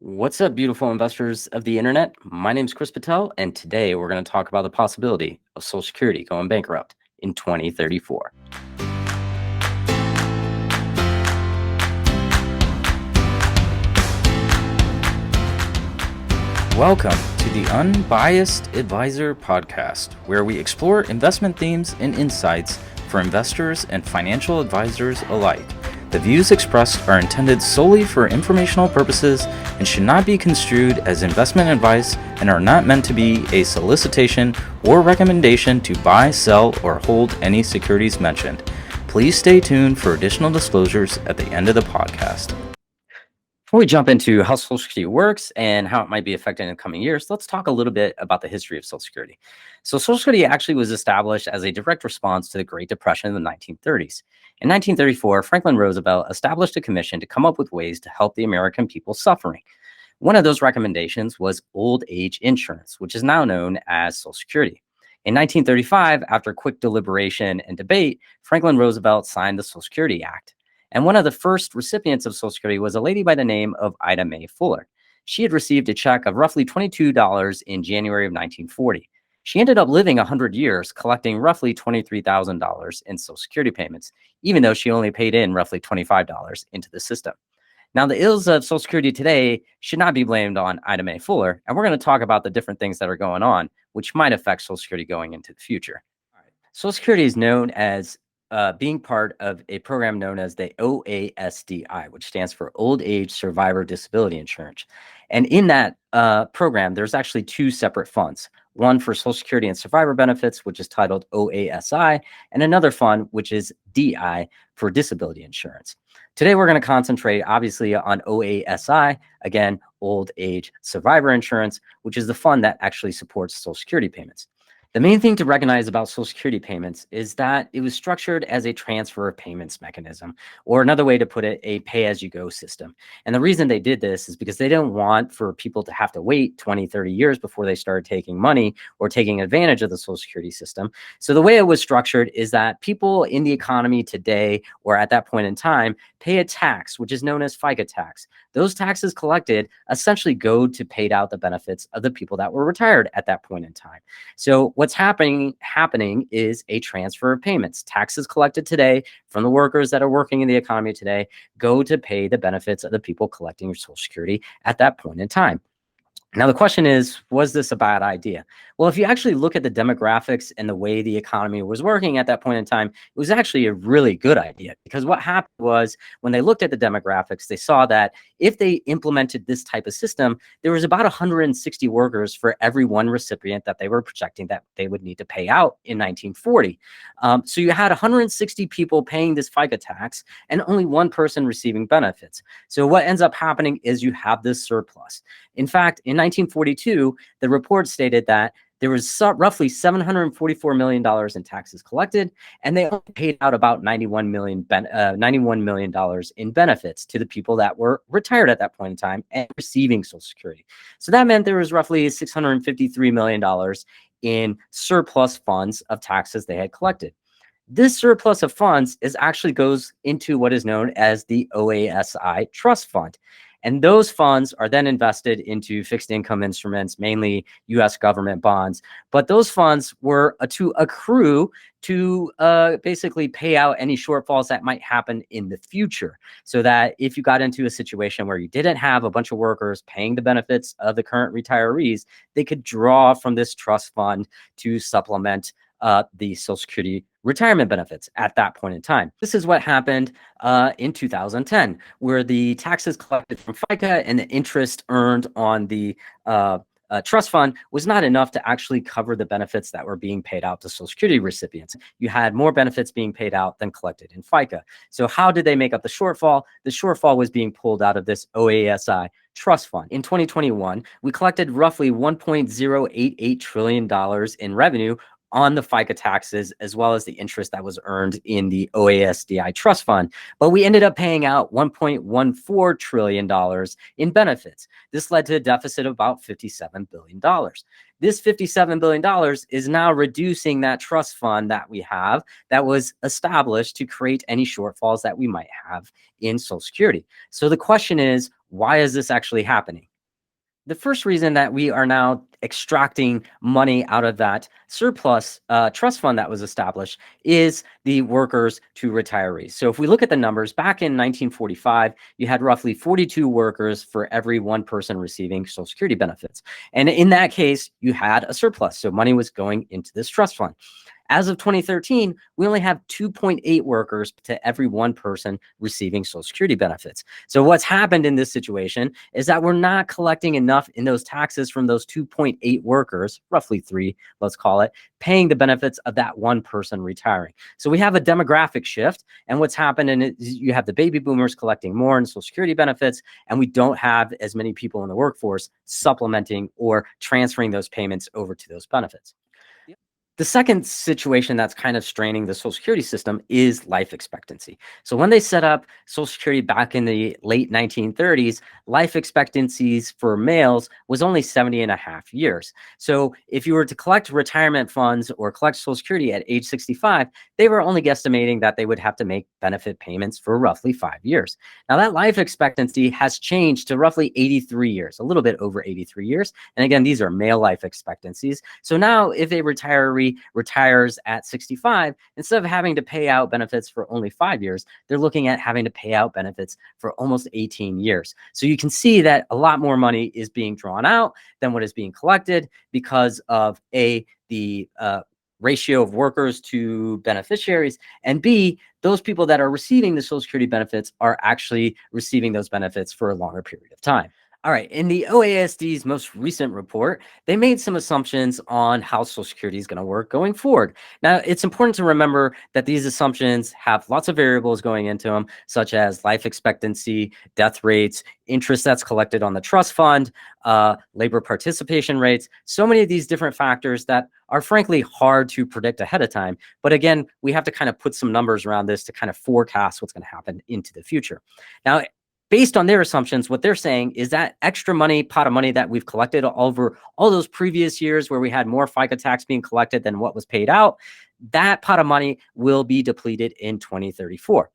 What's up, beautiful investors of the internet? My name is Chris Patel, and today we're going to talk about the possibility of Social Security going bankrupt in 2034. Welcome to the Unbiased Advisor Podcast, where we explore investment themes and insights for investors and financial advisors alike. The views expressed are intended solely for informational purposes and should not be construed as investment advice and are not meant to be a solicitation or recommendation to buy, sell, or hold any securities mentioned. Please stay tuned for additional disclosures at the end of the podcast. Before we jump into how Social Security works and how it might be affected in the coming years, let's talk a little bit about the history of Social Security. So Social Security actually was established as a direct response to the Great Depression in the 1930s. In 1934, Franklin Roosevelt established a commission to come up with ways to help the American people suffering. One of those recommendations was old age insurance, which is now known as Social Security. In 1935, after quick deliberation and debate, Franklin Roosevelt signed the Social Security Act. And one of the first recipients of Social Security was a lady by the name of Ida Mae Fuller. She had received a check of roughly $22 in January of 1940. She ended up living 100 years, collecting roughly $23,000 in Social Security payments, even though she only paid in roughly $25 into the system. Now, the ills of Social Security today should not be blamed on Ida Mae Fuller, and we're going to talk about the different things that are going on, which might affect Social Security going into the future. Social Security is known as being part of a program known as the OASDI, which stands for Old Age Survivor Disability Insurance. And in that program, there's actually two separate funds, one for Social Security and Survivor Benefits, which is titled OASI, and another fund, which is DI for Disability Insurance. Today, we're going to concentrate, obviously, on OASI, again, Old Age Survivor Insurance, which is the fund that actually supports Social Security payments. The main thing to recognize about Social Security payments is that it was structured as a transfer of payments mechanism, or another way to put it, a pay-as-you-go system. And the reason they did this is because they didn't want for people to have to wait 20, 30 years before they started taking money or taking advantage of the Social Security system. So the way it was structured is that people in the economy today, or at that point in time, pay a tax, which is known as FICA tax. Those taxes collected essentially go to pay out the benefits of the people that were retired at that point in time. So what's happening is a transfer of payments. Taxes collected today from the workers that are working in the economy today go to pay the benefits of the people collecting your Social Security at that point in time. Now, the question is, was this a bad idea? Well, if you actually look at the demographics and the way the economy was working at that point in time, it was actually a really good idea, because what happened was when they looked at the demographics, they saw that if they implemented this type of system, there was about 160 workers for every one recipient that they were projecting that they would need to pay out in 1940. So you had 160 people paying this FICA tax and only one person receiving benefits. So what ends up happening is you have this surplus. In fact, in 1942, the report stated that there was roughly $744 million in taxes collected, and they only paid out about $91 million in benefits to the people that were retired at that point in time and receiving Social Security. So that meant there was roughly $653 million in surplus funds of taxes they had collected. This surplus of funds actually goes into what is known as the OASI Trust Fund. And those funds are then invested into fixed income instruments, mainly U.S. government bonds. But those funds were to accrue to basically pay out any shortfalls that might happen in the future. So that if you got into a situation where you didn't have a bunch of workers paying the benefits of the current retirees, they could draw from this trust fund to supplement the Social Security retirement benefits at that point in time. This is what happened in 2010, where the taxes collected from FICA and the interest earned on the trust fund was not enough to actually cover the benefits that were being paid out to Social Security recipients. You had more benefits being paid out than collected in FICA. So how did they make up the shortfall? The shortfall was being pulled out of this OASI trust fund. In 2021, we collected roughly $1.088 trillion in revenue on the FICA taxes, as well as the interest that was earned in the OASDI trust fund. But we ended up paying out $1.14 trillion in benefits. This led to a deficit of about $57 billion. This $57 billion is now reducing that trust fund that we have that was established to create any shortfalls that we might have in Social Security. So the question is, Why is this actually happening? The first reason that we are now extracting money out of that surplus trust fund that was established is the workers to retirees. So if we look at the numbers, back in 1945, you had roughly 42 workers for every one person receiving Social Security benefits. And in that case, you had a surplus. So money was going into this trust fund. As of 2013, we only have 2.8 workers to every one person receiving Social Security benefits. So what's happened in this situation is that we're not collecting enough in those taxes from those 2.8 workers, roughly 3, let's call it, paying the benefits of that one person retiring. So we have a demographic shift, and what's happened is you have the baby boomers collecting more in Social Security benefits, and we don't have as many people in the workforce supplementing or transferring those payments over to those benefits. The second situation that's kind of straining the Social Security system is life expectancy. So when they set up Social Security back in the late 1930s, life expectancies for males was only 70 and a half years. So if you were to collect retirement funds or collect Social Security at age 65, they were only guesstimating that they would have to make benefit payments for roughly 5 years. Now that life expectancy has changed to roughly 83 years, a little bit over 83 years. And again, these are male life expectancies. So now if a retiree retires at 65, instead of having to pay out benefits for only 5 years, they're looking at having to pay out benefits for almost 18 years. So you can see that a lot more money is being drawn out than what is being collected because of the ratio of workers to beneficiaries, and B, those people that are receiving the Social Security benefits are actually receiving those benefits for a longer period of time. All right, in the OASD's most recent report, they made some assumptions on how Social Security is going to work going forward. Now, it's important to remember that these assumptions have lots of variables going into them, such as life expectancy, death rates, interest that's collected on the trust fund, labor participation rates, so many of these different factors that are frankly hard to predict ahead of time. But again, we have to kind of put some numbers around this to kind of forecast what's going to happen into the future. Now, based on their assumptions, what they're saying is that extra money, pot of money that we've collected over all those previous years where we had more FICA tax being collected than what was paid out, that pot of money will be depleted in 2034.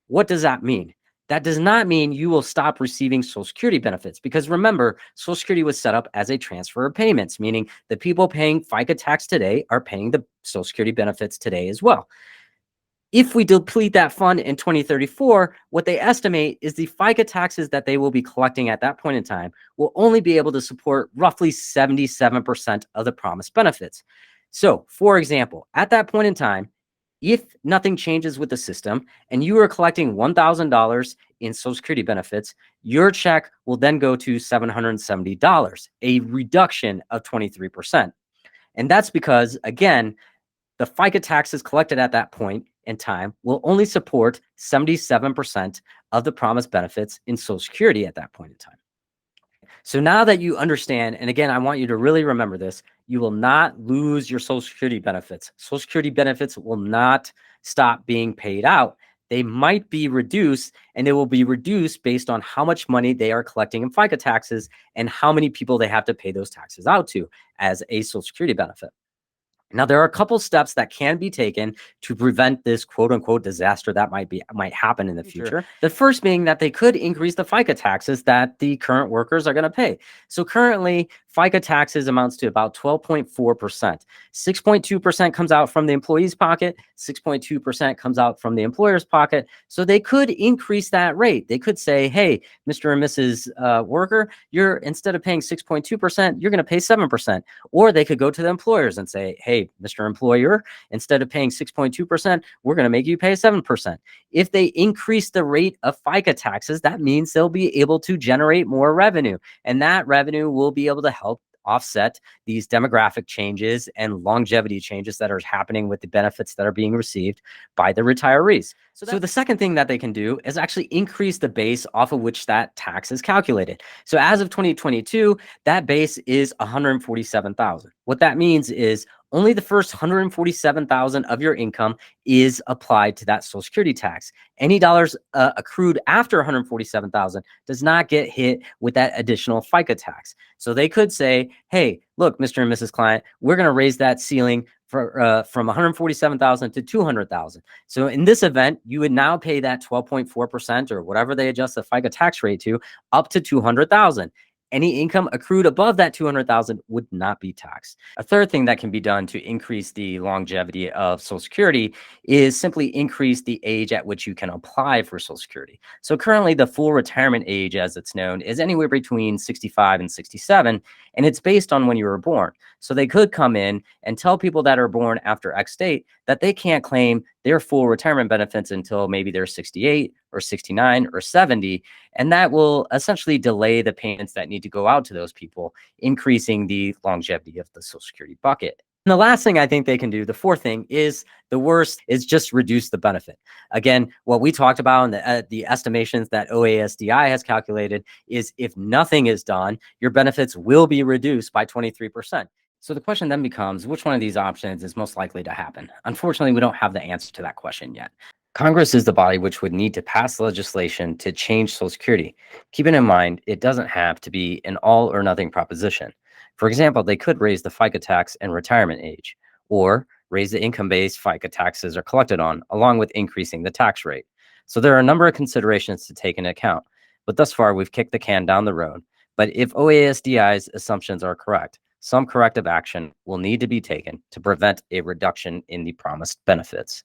What does that mean? That does not mean you will stop receiving Social Security benefits, because remember, Social Security was set up as a transfer of payments, meaning the people paying FICA tax today are paying the Social Security benefits today as well. If we deplete that fund in 2034, what they estimate is the FICA taxes that they will be collecting at that point in time will only be able to support roughly 77% of the promised benefits. So, for example, at that point in time, if nothing changes with the system and you are collecting $1,000 in Social Security benefits, your check will then go to $770, a reduction of 23%. And that's because, again, the FICA taxes collected at that point in time will only support 77% of the promised benefits in Social Security at that point in time. So now that you understand, and again, I want you to really remember this, you will not lose your Social Security benefits. Social Security benefits will not stop being paid out. They might be reduced, and they will be reduced based on how much money they are collecting in FICA taxes and how many people they have to pay those taxes out to as a Social Security benefit. Now, there are a couple steps that can be taken to prevent this quote unquote disaster that might happen in the future. The first being that they could increase the FICA taxes that the current workers are going to pay. So currently, FICA taxes amounts to about 12.4%. 6.2% comes out from the employee's pocket, 6.2% comes out from the employer's pocket. So they could increase that rate. They could say, hey, Mr. and Mrs. Worker, you're, instead of paying 6.2%, you're going to pay 7%. Or they could go to the employers and say, hey, Mr. Employer, instead of paying 6.2%, we're going to make you pay 7%. If they increase the rate of FICA taxes, that means they'll be able to generate more revenue. And that revenue will be able to help offset these demographic changes and longevity changes that are happening with the benefits that are being received by the retirees. So the second thing that they can do is actually increase the base off of which that tax is calculated. So as of 2022, that base is $147,000. What that means is only the first $147,000 of your income is applied to that Social Security tax. Any dollars accrued after $147,000 does not get hit with that additional FICA tax. So they could say, hey, look, Mr. and Mrs. Client, we're going to raise that ceiling from 147,000 to 200,000. So in this event, you would now pay that 12.4% or whatever they adjust the FICA tax rate to up to 200,000. Any income accrued above that 200,000 would not be taxed. A third thing that can be done to increase the longevity of Social Security is simply increase the age at which you can apply for Social Security. So currently the full retirement age, as it's known, is anywhere between 65 and 67, and it's based on when you were born. So they could come in and tell people that are born after X date that they can't claim their full retirement benefits until maybe they're 68 or 69 or 70. And that will essentially delay the payments that need to go out to those people, increasing the longevity of the Social Security bucket. And the last thing I think they can do, the fourth thing, is the worst, is just reduce the benefit. Again, what we talked about in the estimations that OASDI has calculated is if nothing is done, your benefits will be reduced by 23%. So the question then becomes, which one of these options is most likely to happen? Unfortunately, we don't have the answer to that question yet. Congress is the body which would need to pass legislation to change Social Security. Keeping in mind, it doesn't have to be an all or nothing proposition. For example, they could raise the FICA tax and retirement age, or raise the income-based FICA taxes are collected on, along with increasing the tax rate. So there are a number of considerations to take into account, but thus far we've kicked the can down the road. But if OASDI's assumptions are correct, some corrective action will need to be taken to prevent a reduction in the promised benefits.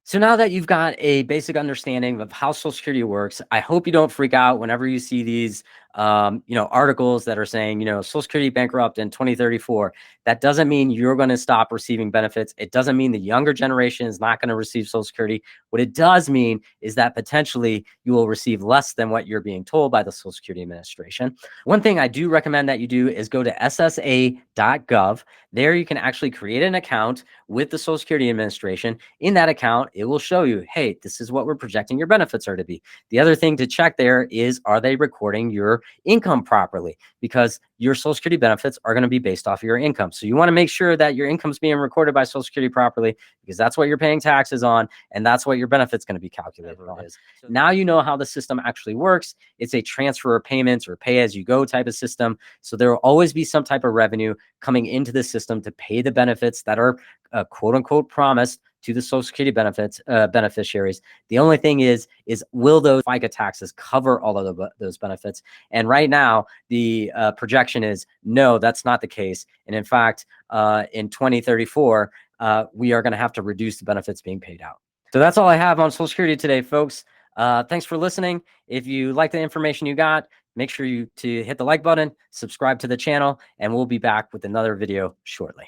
So now that you've got a basic understanding of how Social Security works, I hope you don't freak out whenever you see these, articles that are saying, Social Security bankrupt in 2034. That doesn't mean you're going to stop receiving benefits. It doesn't mean the younger generation is not going to receive Social Security. What it does mean is that potentially you will receive less than what you're being told by the Social Security Administration. One thing I do recommend that you do is go to ssa.gov. There you can actually create an account with the Social Security Administration. In that account, it will show you, hey, this is what we're projecting your benefits are to be. The other thing to check there is, are they recording your income properly? Because your Social Security benefits are going to be based off of your income. So you want to make sure that your income is being recorded by Social Security properly, because that's what you're paying taxes on, and that's what your benefit's going to be calculated on. So now you know how the system actually works. It's a transfer of payments or pay-as-you-go type of system. So there will always be some type of revenue coming into the system to pay the benefits that are quote-unquote promised to the Social Security benefits beneficiaries. The only thing is will those FICA taxes cover all of those benefits? And right now, the projection is no, that's not the case. And in fact, in 2034, we are going to have to reduce the benefits being paid out. So that's all I have on Social Security today, folks. Thanks for listening. If you like the information you got, make sure to hit the like button, subscribe to the channel, and we'll be back with another video shortly.